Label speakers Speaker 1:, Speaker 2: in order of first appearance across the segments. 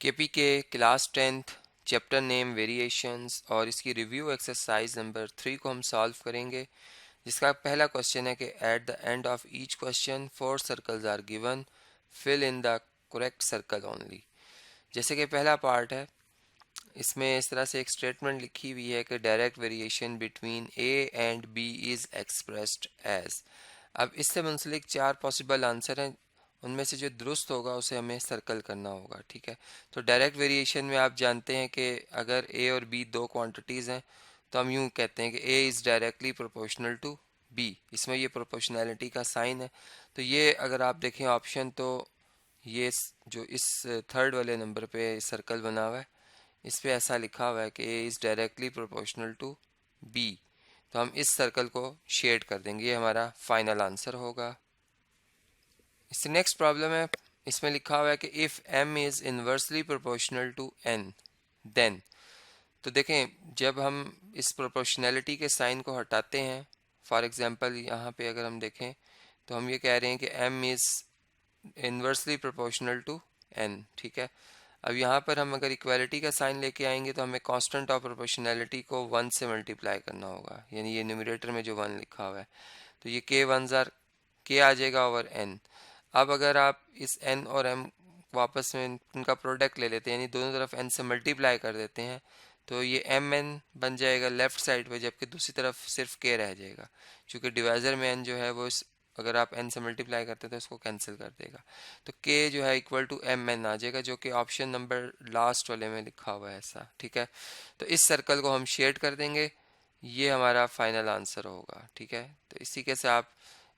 Speaker 1: KPK class 10th chapter name variations और इसकी review exercise number 3 को हम सॉल्व करेंगे, जिसका पहला क्वेश्चन है कि at the end of each question 4 circles are given, fill in the correct circle only. जैसे कि पहला पार्ट है, इसमें इस तरह से एक स्टेटमेंट लिखी हुई है कि direct variation between A and B is expressed as. अब इससे मुंसलिक 4 पॉसिबल आंसर हैं, उनमें से जो दुरुस्त होगा उसे हमें सर्कल करना होगा। ठीक है, तो डायरेक्ट वेरिएशन में आप जानते हैं कि अगर ए और बी दो क्वांटिटीज़ हैं तो हम यूँ कहते हैं कि A is directly proportional to B. इसमें ये प्रोपोर्शनैलिटी का साइन है। तो ये अगर आप देखें ऑप्शन, तो ये जो इस थर्ड वाले नंबर पे सर्कल बना हुआ है, इस पे ऐसा लिखा हुआ है कि A is directly proportional to B. तो हम इस सर्कल को शेड कर देंगे, ये हमारा फाइनल आंसर होगा। इससे नेक्स्ट प्रॉब्लम है, इसमें लिखा हुआ है कि if m is inversely proportional to n then. तो देखें, जब हम इस प्रोपोर्शनैलिटी के साइन को हटाते हैं, फॉर एग्जांपल यहाँ पे अगर हम देखें तो हम ये कह रहे हैं कि m is inversely proportional to n। ठीक है, अब यहाँ पर हम अगर इक्वालिटी का साइन लेके आएंगे तो हमें कांस्टेंट ऑफ प्रोपोर्शनैलिटी को 1 से मल्टीप्लाई करना होगा, यानी ये न्यूमरेटर में जो 1 लिखा हुआ है, तो ये k वंस आर k आ जाएगा ओवर n। अब अगर आप इस n और m वापस में उनका प्रोडक्ट ले लेते हैं, यानी दोनों तरफ n से मल्टीप्लाई कर देते हैं, तो ये mn बन जाएगा लेफ्ट साइड पे, जबकि दूसरी तरफ सिर्फ k रह जाएगा, क्योंकि डिवाइज़र में n जो है वो अगर आप n से मल्टीप्लाई करते हैं तो इसको कैंसिल कर देगा। तो k जो है इक्वल टू mn आ जाएगा, जो कि ऑप्शन नंबर लास्ट वाले में लिखा हुआ है ऐसा। ठीक है, तो इस सर्कल को हम शेड कर देंगे, ये हमारा फाइनल आंसर होगा। ठीक है, तो इसी के से आप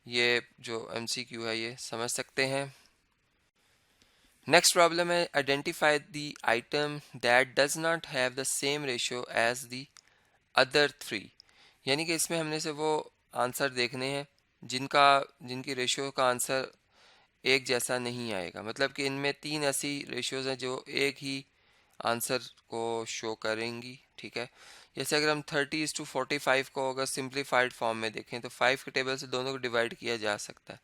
Speaker 1: ये जो MCQ है ये समझ सकते हैं। नेक्स्ट प्रॉब्लम है, identify the item that does not have the same ratio as the other three. यानी कि इसमें हमने से वो आंसर देखने हैं जिनकी रेशियो का आंसर एक जैसा नहीं आएगा। मतलब कि इनमें 3 ऐसी रेशियोज हैं जो एक ही आंसर को शो करेंगी। ठीक है, जैसे अगर हम 30:45 को अगर सिंप्लीफाइड फॉर्म में देखें तो 5 के टेबल से दोनों को डिवाइड किया जा सकता है।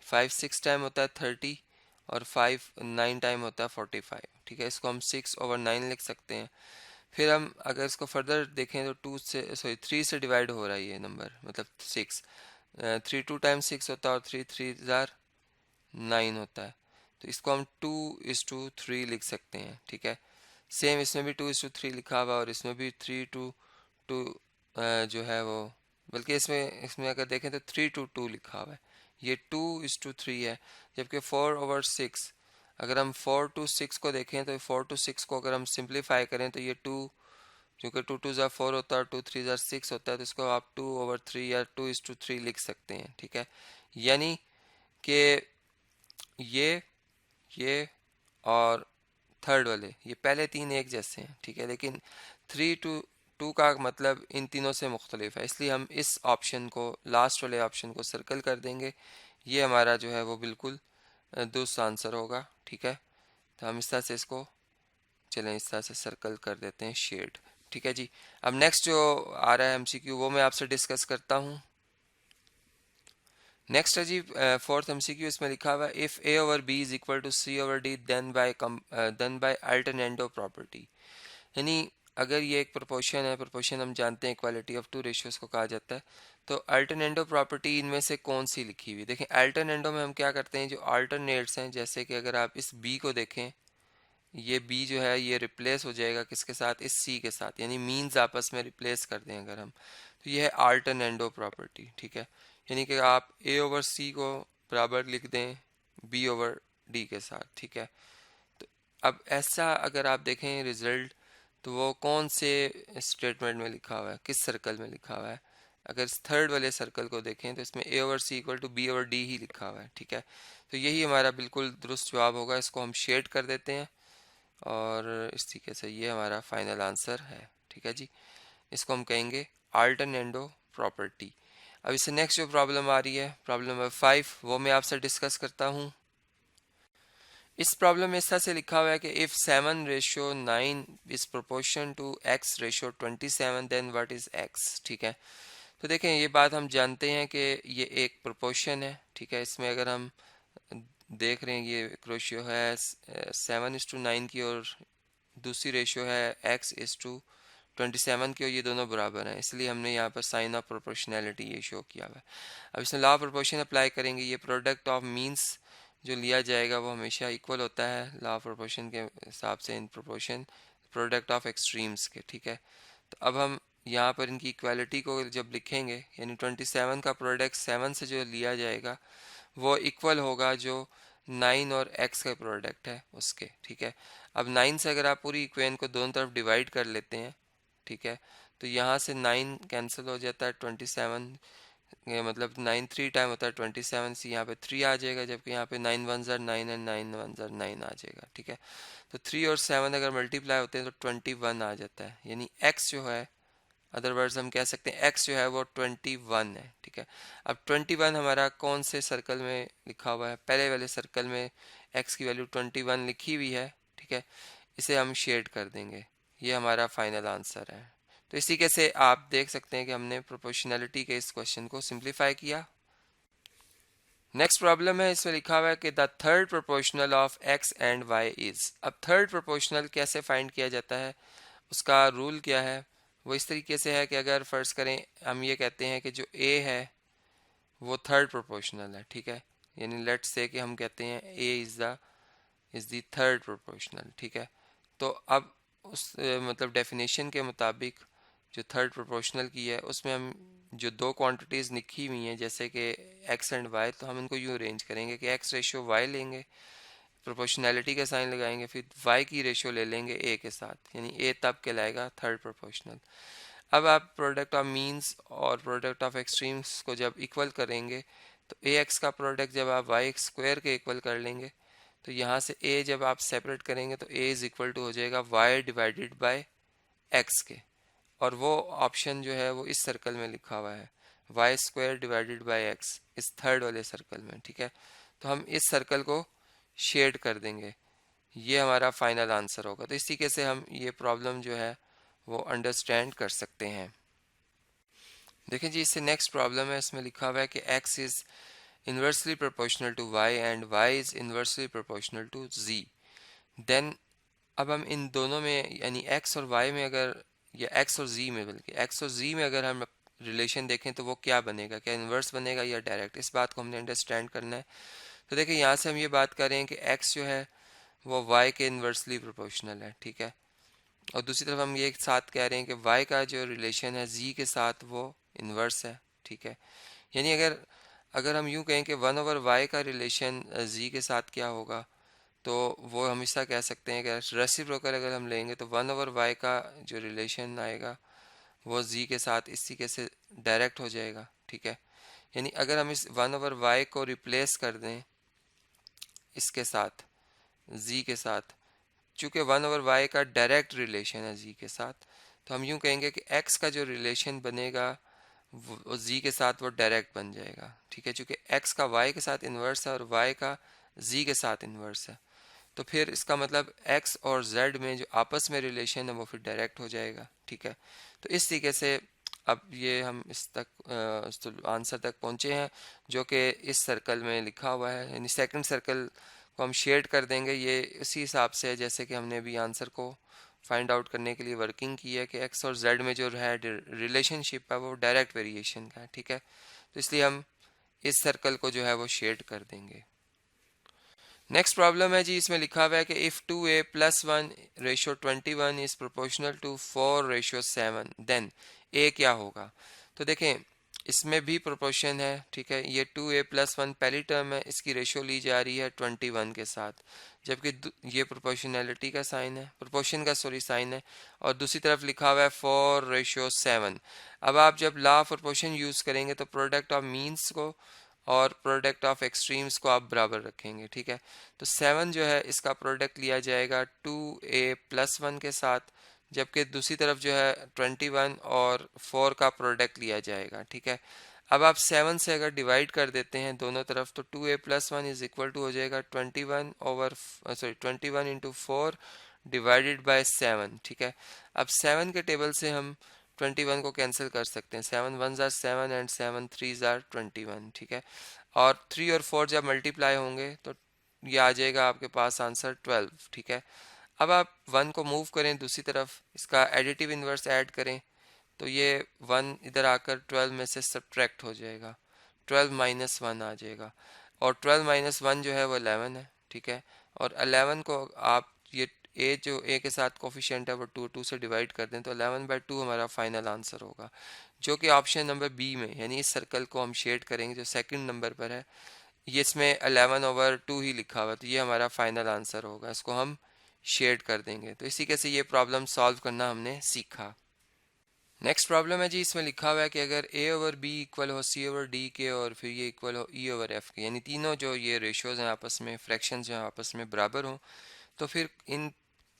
Speaker 1: 5 6 टाइम होता है 30 और 5 9 टाइम होता है 45। ठीक है, इसको हम 6/9 लिख सकते हैं। फिर हम अगर इसको फर्दर देखें तो 3 से डिवाइड हो रहा है ये नंबर, मतलब 6। 3 2 टाइम 6 होता है और 3 3 जार 9 होता है, तो इसको हम 2:3 लिख सकते हैं। ठीक है, सेम इसमें भी 2:3 लिखा हुआ और इसमें भी 3:2 जो है वो, बल्कि इसमें इसमें अगर देखें तो 3:2 लिखा हुआ है, ये 2:3 है। जबकि 4/6, अगर हम 4/6 को देखें तो 4/6 को अगर हम सिंप्लीफाई करें तो ये 2, क्योंकि 2 2 ज़ा 4 होता है, 2 3 ज़ा 6 होता है, तो इसको आप 2/3 या 2:3 लिख सकते हैं। ठीक है, यानी कि ये और थर्ड वाले, ये पहले 3 एक जैसे हैं। ठीक है, लेकिन 3:2 का मतलब इन तीनों से मुख्तलिफ है, इसलिए हम इस ऑप्शन को, लास्ट वाले ऑप्शन को सर्कल कर देंगे। ये हमारा जो है वो बिल्कुल दुरुस्त आंसर होगा। ठीक है, तो हम इस तरह से इसको, चलें इस तरह से सर्कल कर देते हैं, शेड। ठीक है जी, अब नेक्स्ट जो आ रहा है MCQ वो मैं आपसे डिस्कस करता हूँ। नेक्स्ट है जी फोर्थ MCQ, इसमें लिखा हुआ है if A over B is equal to C over D then by alternendo property. यानी अगर ये एक प्रोपोर्शन है, प्रोपोर्शन हम जानते हैं इक्वालिटी ऑफ टू रेशियोज को कहा जाता है, तो अल्टरनेटो प्रॉपर्टी इनमें से कौन सी लिखी हुई। देखें, अल्टरनेटो में हम क्या करते हैं, जो अल्टरनेट्स हैं, जैसे कि अगर आप इस B को देखें, ये B जो है ये रिप्लेस हो जाएगा किसके साथ, इस C के साथ, यानी मीन्स आपस में रिप्लेस कर दें अगर हम, तो ये है अल्टरनेटो प्रॉपर्टी। ठीक है, यानी कि आप A ओवर C को बराबर लिख दें B ओवर D के साथ। ठीक है, तो अब ऐसा अगर आप देखें रिजल्ट, तो वो कौन से स्टेटमेंट में लिखा हुआ है, किस सर्कल में लिखा हुआ है। अगर इस थर्ड वाले सर्कल को देखें तो इसमें A over C equal to B over D ही लिखा हुआ है। ठीक है, तो यही हमारा बिल्कुल दुरुस्त जवाब होगा। इसको हम शेड कर देते हैं और इस तरीके से ये हमारा फाइनल आंसर है। ठीक है जी, इसको हम कहेंगे अल्टरनेटो प्रॉपर्टी। अब इससे नेक्स्ट जो प्रॉब्लम आ रही है, प्रॉब्लम नंबर 5, वो मैं आपसे डिस्कस करता हूँ। इस प्रॉब्लम में इस तरह से लिखा हुआ है कि if 7:9 is proportion to x ratio 27 then what is x। ठीक है, तो देखें, ये बात हम जानते हैं कि ये एक प्रोपोर्शन है। ठीक है, इसमें अगर हम देख रहे हैं ये एक रेशियो है 7:9 की, और दूसरी रेशियो है x:27 की, और ये दोनों बराबर हैं, इसलिए हमने यहाँ पर साइन ऑफ प्रोपोर्शनैलिटी ये शो किया हुआ है। अब इसमें लॉ ऑफ प्रोपोर्शन अप्लाई करेंगे, ये प्रोडक्ट ऑफ मीन्स जो लिया जाएगा वो हमेशा इक्वल होता है लॉ ऑफ प्रोपोर्शन के हिसाब से, in proportion product of extremes के, ठीक है। तो अब हम यहाँ पर इनकी इक्वालिटी को जब लिखेंगे, यानी 27 का प्रोडक्ट 7 से जो लिया जाएगा वो इक्वल होगा जो 9 और x का प्रोडक्ट है उसके, ठीक है। अब 9 से अगर आप पूरी इक्वेशन को दोनों तरफ डिवाइड कर लेते हैं, ठीक है, तो यहाँ से 9 कैंसिल हो जाता है, 27 ये मतलब 9 3 टाइम होता है 27 से, यहाँ पे 3 आ जाएगा, जबकि यहाँ पे 9 1 ज़र 9 एंड 9 1 ज़र 9 आ जाएगा, ठीक है। तो 3 और 7 अगर मल्टीप्लाई होते हैं तो 21 आ जाता है, यानी x जो है, अदरवाइज हम कह सकते हैं x जो है वो 21 है, ठीक है। अब 21 हमारा कौन से सर्कल में लिखा हुआ है, पहले वाले सर्कल में x की वैल्यू 21 लिखी हुई है, ठीक है। इसे हम शेड कर देंगे, ये हमारा फाइनल आंसर है। तो इसी के से आप देख सकते हैं कि हमने प्रोपोर्शनैलिटी के इस क्वेश्चन को सिंप्लीफाई किया। नेक्स्ट प्रॉब्लम है, इसमें लिखा हुआ है कि the third proportional of x and y is. अब थर्ड प्रोपोर्शनल कैसे फाइंड किया जाता है, उसका रूल क्या है, वो इस तरीके से है कि अगर फर्ज करें हम ये कहते हैं कि जो a है वो थर्ड प्रोपोर्शनल है, ठीक है, यानी लेट्स से कि हम कहते हैं a is the third proportional, ठीक है। तो अब उस मतलब डेफिनेशन के मुताबिक जो थर्ड प्रोपोर्शनल की है उसमें हम जो दो क्वांटिटीज़ लिखी हुई हैं जैसे कि x एंड y, तो हम इनको यूँ अरेंज करेंगे कि x रेशियो y लेंगे, प्रोपोर्शनैलिटी का साइन लगाएंगे, फिर y की रेशियो ले लेंगे a के साथ, यानी a तब कहलाएगा थर्ड प्रोपोर्शनल। अब आप प्रोडक्ट ऑफ मीन्स और प्रोडक्ट ऑफ एक्सट्रीम्स को जब इक्वल करेंगे तो ax का प्रोडक्ट जब आप y स्क्वायर के इक्वल कर लेंगे, तो यहाँ से a जब आप सेपरेट करेंगे तो a इज इक्वल टू हो जाएगा y डिवाइडेड बाय x के, और वो ऑप्शन जो है वो इस सर्कल में लिखा हुआ है Y square divided by X, इस थर्ड वाले सर्कल में, ठीक है। तो हम इस सर्कल को शेड कर देंगे, ये हमारा फाइनल आंसर होगा। तो इस तरीके से हम ये प्रॉब्लम जो है वो अंडरस्टैंड कर सकते हैं। देखिए जी, इससे नेक्स्ट प्रॉब्लम है, इसमें लिखा हुआ है कि x is inversely proportional to y and y is inversely proportional to z। Then अब हम इन दोनों में यानी x और y में अगर, या x और z में, बल्कि x और z में अगर हम रिलेशन देखें तो वो क्या बनेगा, क्या इन्वर्स बनेगा या डायरेक्ट, इस बात को हमने अंडरस्टैंड करना है। तो देखिए यहाँ से हम ये बात कर रहे हैं कि x जो है वो y के इन्वर्सली प्रोपोर्शनल है, ठीक है, और दूसरी तरफ हम ये एक साथ कह रहे हैं कि y का जो रिलेशन है z के साथ वो इन्वर्स है, ठीक है। यानी अगर अगर हम यूँ कहें कि 1/y का रिलेशन z के साथ क्या होगा, तो वो हमेशा कह सकते हैं कि रेसिप्रोकल अगर हम लेंगे तो 1/y का जो रिलेशन आएगा वो z के साथ इस तरीके से डायरेक्ट हो जाएगा, ठीक है। यानी अगर हम इस 1/y को रिप्लेस कर दें इसके साथ, z के साथ, चूँकि 1/y का डायरेक्ट रिलेशन है z के साथ, तो हम यूँ कहेंगे कि x का जो रिलेशन बनेगा वो z के साथ वो डायरेक्ट बन जाएगा, ठीक है, चूँकि x का y के साथ इन्वर्स है और y का z के साथ इन्वर्स है, तो फिर इसका मतलब x और z में जो आपस में रिलेशन है वो फिर डायरेक्ट हो जाएगा, ठीक है। तो इस तरीके से अब ये हम इस तक आंसर तक पहुँचे हैं जो कि इस सर्कल में लिखा हुआ है, यानी सेकंड सर्कल को हम शेड कर देंगे, ये इसी हिसाब से है जैसे कि हमने अभी आंसर को फाइंड आउट करने के लिए वर्किंग की है कि x और z में जो है रिलेशनशिप है वो डायरेक्ट वेरिएशन का है, ठीक है। तो इसलिए हम इस सर्कल को जो है वो शेड कर देंगे। नेक्स्ट प्रॉब्लम है जी, इसमें लिखा हुआ है कि if 2a+1 ratio 21 is proportional to 4:7 then a क्या होगा। तो देखें इसमें भी प्रोपोर्शन है, ठीक है, ये 2a+1 पहली टर्म है, इसकी रेशियो ली जा रही है 21 के साथ, जबकि ये प्रोपोर्शनैलिटी का साइन है, प्रोपोर्शन का सॉरी साइन है, और दूसरी तरफ लिखा हुआ है 4:7। अब आप जब लॉ ऑफ प्रोपोर्शन यूज़ करेंगे तो प्रोडक्ट ऑफ मीन्स को और प्रोडक्ट ऑफ एक्सट्रीम्स को आप बराबर रखेंगे, ठीक है। तो 7 जो है इसका प्रोडक्ट लिया जाएगा 2a+1 के साथ, जबकि दूसरी तरफ जो है 21 और 4 का प्रोडक्ट लिया जाएगा, ठीक है। अब आप 7 से अगर डिवाइड कर देते हैं दोनों तरफ तो 2a+1 इज इक्वल टू हो जाएगा 21 इंटू 4 डिवाइडेड बाय 7, ठीक है। अब 7 के टेबल से हम 21 को कैंसिल कर सकते हैं, 7 1 ज़ार 7 एंड 7 3 ज़ार 21, ठीक है। और 3 और 4 जब मल्टीप्लाई होंगे तो ये आ जाएगा आपके पास आंसर 12, ठीक है। अब आप 1 को मूव करें दूसरी तरफ, इसका एडिटिव इन्वर्स ऐड करें, तो ये 1 इधर आकर 12 में से सब्ट्रैक्ट हो जाएगा, 12 माइनस 1 आ जाएगा, और 12 माइनस 1 जो है वो 11 है, ठीक है। और 11 को आप ये ए जो ए के साथ कोफिशिएंट है वो 2 से डिवाइड कर दें, तो 11/2 हमारा फाइनल आंसर होगा, जो कि ऑप्शन नंबर बी में, यानी इस सर्कल को हम शेड करेंगे जो सेकंड नंबर पर है, ये इसमें 11/2 ही लिखा हुआ है, तो ये हमारा फाइनल आंसर होगा, इसको हम शेड कर देंगे। तो इसी कैसे ये प्रॉब्लम सॉल्व करना हमने सीखा। नेक्स्ट प्रॉब्लम है जी, इसमें लिखा हुआ है कि अगर a ओवर b इक्वल हो c ओवर d के और फिर ये इक्वल हो e ओवर f के, यानी तीनों जो ये रेशियोज हैं आपस में, फ्रैक्शंस जो हैं आपस में बराबर हों, तो फिर इन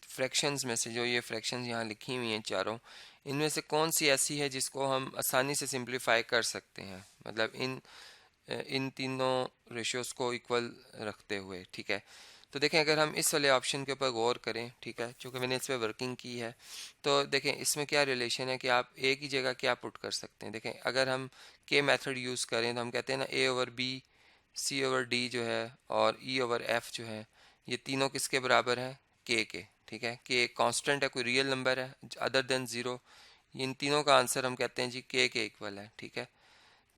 Speaker 1: फ्रैक्शंस में से जो ये फ्रैक्शंस यहाँ लिखी हुई हैं चारों, इनमें से कौन सी ऐसी है जिसको हम आसानी से सिंप्लीफाई कर सकते हैं, मतलब इन तीनों रेशियोज को इक्वल रखते हुए, ठीक है। तो देखें अगर हम इस वाले ऑप्शन के ऊपर गौर करें, ठीक है, चूँकि मैंने इस पर वर्किंग की है, तो देखें इसमें क्या रिलेशन है कि आप ए की जगह क्या पुट कर सकते हैं। देखें अगर हम के मेथड यूज़ करें तो हम कहते हैं ना ए ओवर बी, सी ओवर डी जो है और ई ओवर एफ जो है, ये तीनों किसके बराबर हैं, के, ठीक है। के कांस्टेंट है, कोई रियल नंबर है अदर देन ज़ीरो, इन तीनों का आंसर हम कहते हैं जी के इक्वल है, ठीक है।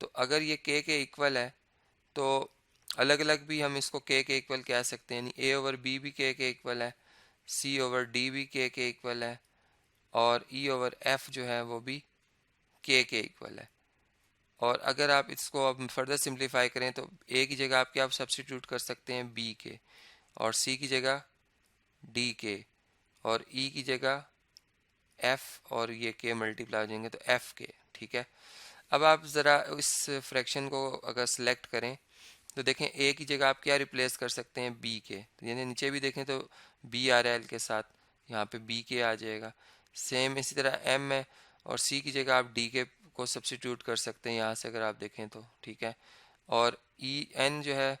Speaker 1: तो अगर ये के इक्वल है तो अलग अलग भी हम इसको के इक्वल कह सकते हैं, यानी ए ओवर बी भी के इक्वल है, सी ओवर डी भी के इक्वल है, और ई ओवर एफ जो है वो भी के इक्वल है। और अगर आप इसको अब फर्दर सिंप्लीफाई करें तो ए की जगह आप क्या सब्सटीट्यूट कर सकते हैं बी के, और सी की जगह डी के, और ई की जगह एफ, और ये के मल्टीप्लाई हो जाएंगे तो एफ के, ठीक है। अब आप ज़रा इस फ्रैक्शन को अगर सिलेक्ट करें तो देखें ए की जगह आप क्या रिप्लेस कर सकते हैं बी के, तो यानी नीचे भी देखें तो बी आ रहा है एल के साथ, यहाँ पे बी के आ जाएगा। सेम इसी तरह एम है, और सी की जगह आप डी के को सब्सटीट्यूट कर सकते हैं यहाँ से अगर आप देखें तो, ठीक है। और ई एन जो है,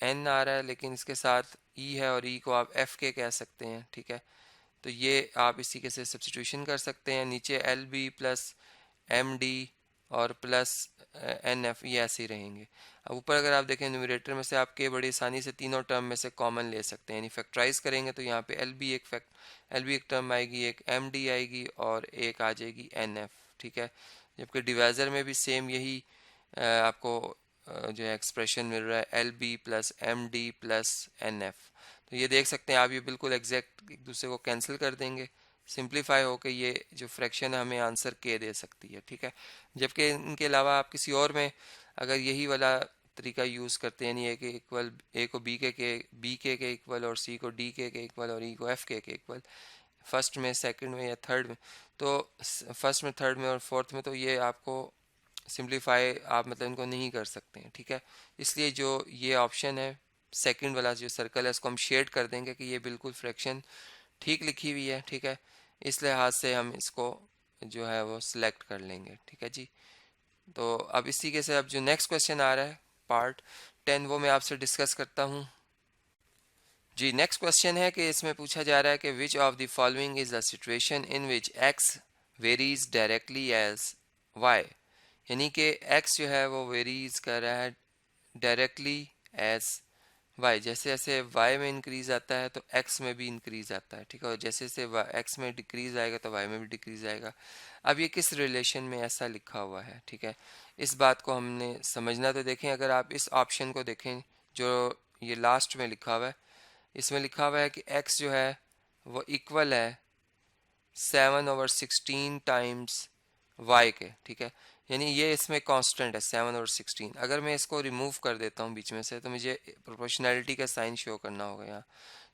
Speaker 1: एन आ रहा है लेकिन इसके साथ ई है, और ई को आप एफ के कह सकते हैं, ठीक है। तो ये आप इसी के से सब्सटीट्यूशन कर सकते हैं, नीचे L B plus M D और प्लस एन एफ, ये ऐसे ही रहेंगे। अब ऊपर अगर आप देखें न्यूमरेटर में से आप के बड़ी आसानी से तीनों टर्म में से कॉमन ले सकते हैं, यानी फैक्टराइज करेंगे तो यहाँ पे एल बी एक टर्म आएगी, एक एम डी आएगी और एक आ जाएगी एन एफ, ठीक है। जबकि डिवाइज़र में भी सेम यही आपको जो है एक्सप्रेशन मिल रहा है, L B plus M D plus N F. तो ये देख सकते हैं आप, ये बिल्कुल एग्जैक्ट एक दूसरे को कैंसिल कर देंगे, सिंप्लीफाई होकर ये जो फ्रैक्शन है हमें आंसर के दे सकती है, ठीक है। जबकि इनके अलावा आप किसी और में अगर यही वाला तरीका यूज़ करते हैं, यानी ए के इक्वल, ए को बी के इक्वल, और सी को डी के इक्वल, और ई को एफ के इक्वल, फर्स्ट में सेकंड में या थर्ड में, तो फर्स्ट में थर्ड में और फोर्थ में, तो ये आपको सिंप्लीफाई आप मतलब इनको नहीं कर सकते हैं, ठीक है। इसलिए जो ये ऑप्शन है सेकंड वाला जो सर्कल है, इसको हम शेड कर देंगे कि ये बिल्कुल फ्रैक्शन ठीक लिखी हुई है, ठीक है। इस लिहाज से हम इसको जो है वो सिलेक्ट कर लेंगे, ठीक है जी। तो अब इसी के से अब जो नेक्स्ट क्वेश्चन आ रहा है पार्ट 10, वो मैं आपसे डिस्कस करता हूँ जी। नेक्स्ट क्वेश्चन है कि इसमें पूछा जा रहा है कि which of the following is the situation in which X varies directly as Y, यानी कि एक्स जो है वो वेरीज कर रहा है डायरेक्टली एज वाई, जैसे जैसे वाई में इंक्रीज आता है तो एक्स में भी इंक्रीज आता है, ठीक है। और जैसे जैसे एक्स में डिक्रीज आएगा तो वाई में भी डिक्रीज आएगा। अब ये किस रिलेशन में ऐसा लिखा हुआ है, ठीक है, इस बात को हमने समझना। तो देखें अगर आप इस ऑप्शन को देखें जो ये लास्ट में लिखा हुआ है, इसमें लिखा हुआ है कि एक्स जो है वो इक्वल है 7/16 टाइम्स वाई के, ठीक है। यानी ये इसमें कांस्टेंट है 7/16। अगर मैं इसको रिमूव कर देता हूँ बीच में से तो मुझे प्रोपोर्शनैलिटी का साइन शो करना होगा यहाँ,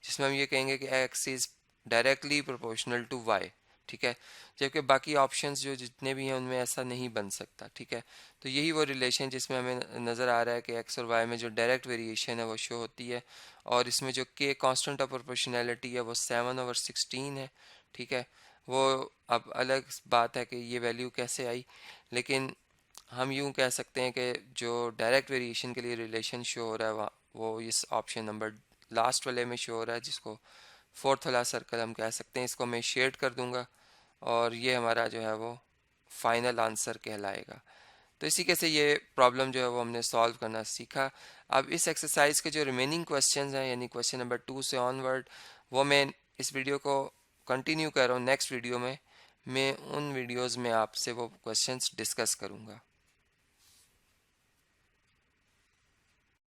Speaker 1: जिसमें हम ये कहेंगे कि X is directly proportional to Y, ठीक है। जबकि बाकी ऑप्शंस जो जितने भी हैं उनमें ऐसा नहीं बन सकता, ठीक है। तो यही वो रिलेशन जिसमें हमें नज़र आ रहा है कि एक्स और वाई में जो डायरेक्ट वेरिएशन है वो शो होती है, और इसमें जो के कांस्टेंट ऑफ प्रोपोर्शनैलिटी है वो 7/16 है, ठीक है। वो अब अलग बात है कि ये वैल्यू कैसे आई, लेकिन हम यूं कह सकते हैं कि जो डायरेक्ट वेरिएशन के लिए रिलेशन शो हो रहा है वो इस ऑप्शन नंबर लास्ट वाले में शो हो रहा है, जिसको फोर्थ वाला सर्कल हम कह सकते हैं। इसको मैं शेड कर दूंगा और ये हमारा जो है वो फाइनल आंसर कहलाएगा। तो इसी के से ये प्रॉब्लम जो है वो हमने सॉल्व करना सीखा। अब इस एक्सरसाइज के जो रिमेनिंग क्वेश्चंस हैं यानी क्वेश्चन नंबर 2 से ऑनवर्ड, वो मैं इस वीडियो को कंटिन्यू कर रहा हूँ। नेक्स्ट वीडियो में मैं उन वीडियोस में आपसे वो क्वेश्चंस डिस्कस करूँगा।